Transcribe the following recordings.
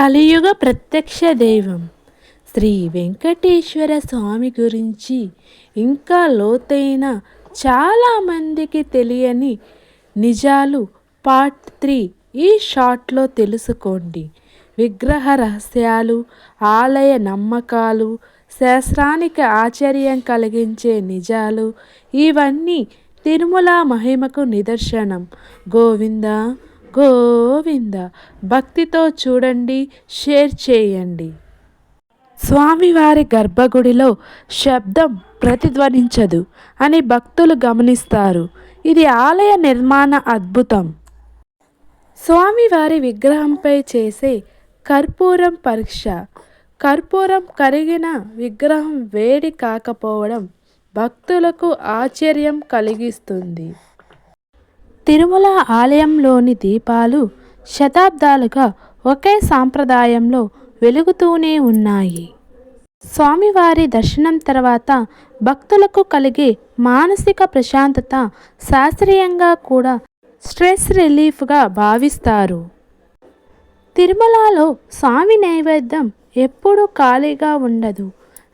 కలియుగ ప్రత్యక్ష దైవం శ్రీ వెంకటేశ్వర స్వామి గురించి ఇంకా లోతైన చాలామందికి తెలియని నిజాలు పార్ట్ 3 ఈ షార్ట్లో తెలుసుకోండి. విగ్రహ రహస్యాలు, ఆలయ నమ్మకాలు, శాస్త్రానికి ఆశ్చర్యం కలిగించే నిజాలు, ఇవన్నీ తిరుమల మహిమకు నిదర్శనం. గోవింద గోవింద. భక్తితో చూడండి, షేర్ చేయండి. స్వామివారి గర్భగుడిలో శబ్దం ప్రతిధ్వనించదు అని భక్తులు గమనిస్తారు. ఇది ఆలయ నిర్మాణ అద్భుతం. స్వామివారి విగ్రహంపై చేసే కర్పూరం పరీక్ష. కర్పూరం కరిగిన విగ్రహం వేడి కాకపోవడం భక్తులకు ఆశ్చర్యం కలిగిస్తుంది. తిరుమల ఆలయంలోని దీపాలు శతాబ్దాలుగా ఒకే సాంప్రదాయంలో వెలుగుతూనే ఉన్నాయి. స్వామివారి దర్శనం తర్వాత భక్తులకు కలిగే మానసిక ప్రశాంతత శాస్త్రీయంగా కూడా స్ట్రెస్ రిలీఫ్గా భావిస్తారు. తిరుమలలో స్వామి నైవేద్యం ఎప్పుడూ ఖాళీగా ఉండదు.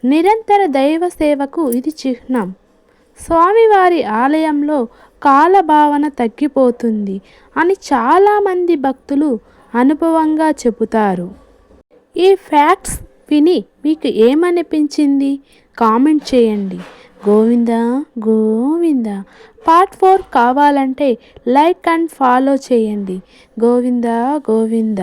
నిరంతర దైవ సేవకు ఇది చిహ్నం. స్వామివారి ఆలయంలో కాలభావన తగ్గిపోతుంది అని చాలామంది భక్తులు అనుభవంగా చెబుతారు. ఈ ఫ్యాక్ట్స్ విని మీకు ఏమనిపించింది? కామెంట్ చేయండి. గోవింద గోవింద. పార్ట్ 4 కావాలంటే లైక్ అండ్ ఫాలో చేయండి. గోవింద గోవింద.